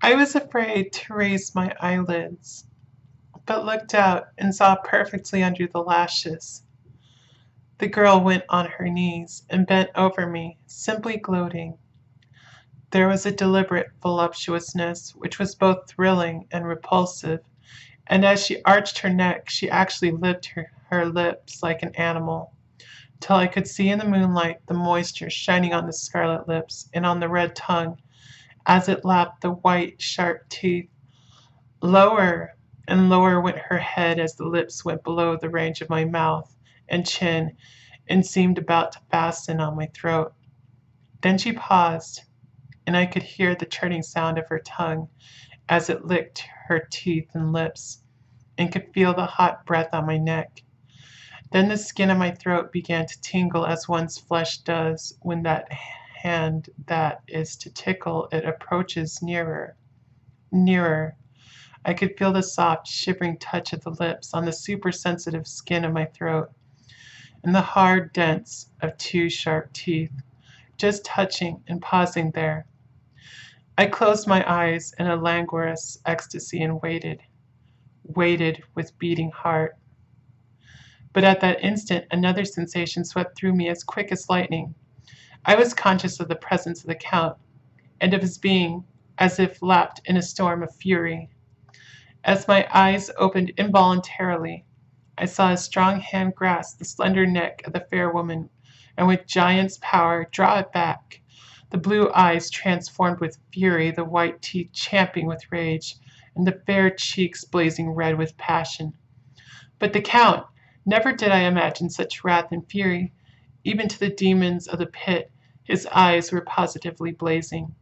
I was afraid to raise my eyelids, but looked out and saw perfectly under the lashes. The girl went on her knees and bent over me, simply gloating. There was a deliberate voluptuousness which was both thrilling and repulsive, and as she arched her neck she actually licked her lips like an animal, till I could see in the moonlight the moisture shining on the scarlet lips and on the red tongue as it lapped the white, sharp teeth. Lower and lower went her head as the lips went below the range of my mouth and chin and seemed about to fasten on my throat. Then she paused, and I could hear the churning sound of her tongue as it licked her teeth and lips, and could feel the hot breath on my neck. Then the skin of my throat began to tingle as one's flesh does when that hand that is to tickle it approaches nearer. Nearer. I could feel the soft, shivering touch of the lips on the super-sensitive skin of my throat, and the hard dents of two sharp teeth, just touching and pausing there. I closed my eyes in a languorous ecstasy and waited with beating heart. But at that instant another sensation swept through me as quick as lightning. I was conscious of the presence of the Count, and of his being as if lapped in a storm of fury. As my eyes opened involuntarily, I saw a strong hand grasp the slender neck of the fair woman, and with giant's power draw it back, the blue eyes transformed with fury, the white teeth champing with rage, and the fair cheeks blazing red with passion. But the Count! Never did I imagine such wrath and fury. Even to the demons of the pit his eyes were positively blazing.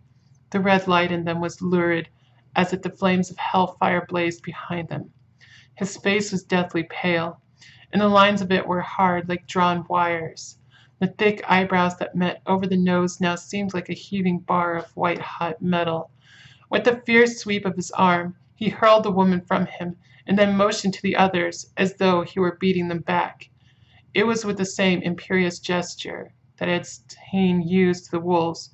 The red light in them was lurid, as if the flames of hell-fire blazed behind them. His face was deathly pale, and the lines of it were hard like drawn wires. The thick eyebrows that met over the nose now seemed like a heaving bar of white-hot metal. With a fierce sweep of his arm, he hurled the woman from him, and then motioned to the others as though he were beating them back. It was with the same imperious gesture that I had seen used to the wolves.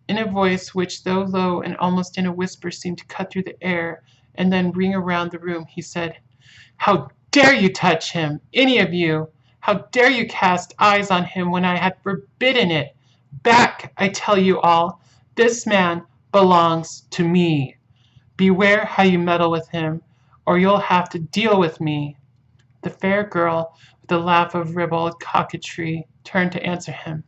In a voice which, though low and almost in a whisper, seemed to cut through the air and then ring around the room, he said, "How dare you touch him, any of you? How dare you cast eyes on him when I had forbidden it? Back, I tell you all. This man belongs to me. Beware how you meddle with him, or you'll have to deal with me." The fair girl, with a laugh of ribald coquetry, turned to answer him.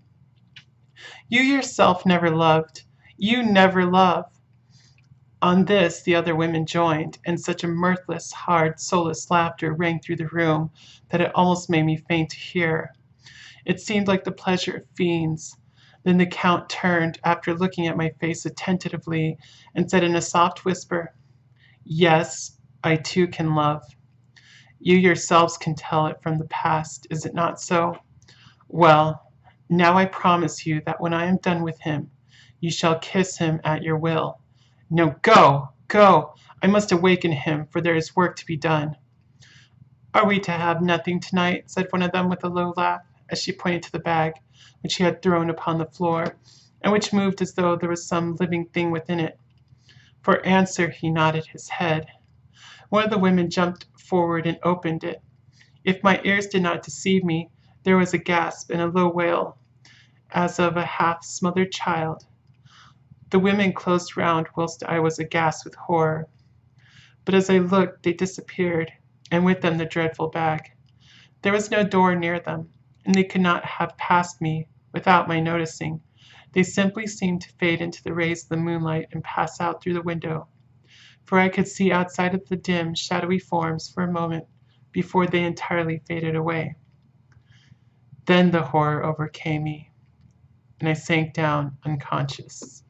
"You yourself never loved. You never love." On this the other women joined, and such a mirthless, hard, soulless laughter rang through the room that it almost made me faint to hear. It seemed like the pleasure of fiends. Then the Count turned, after looking at my face attentively, and said in a soft whisper, "Yes, I too can love. You yourselves can tell it from the past, is it not so? Well, now I promise you that when I am done with him, you shall kiss him at your will. No, go, go! I must awaken him, for there is work to be done." "Are we to have nothing tonight?" said one of them with a low laugh, as she pointed to the bag, which he had thrown upon the floor, and which moved as though there was some living thing within it. For answer he nodded his head. One of the women jumped forward and opened it. If my ears did not deceive me, there was a gasp and a low wail, as of a half-smothered child. The women closed round whilst I was aghast with horror. But as I looked, they disappeared, and with them the dreadful bag. There was no door near them, and they could not have passed me without my noticing. They simply seemed to fade into the rays of the moonlight and pass out through the window, for I could see outside of the dim, shadowy forms for a moment before they entirely faded away. Then the horror overcame me, and I sank down unconscious.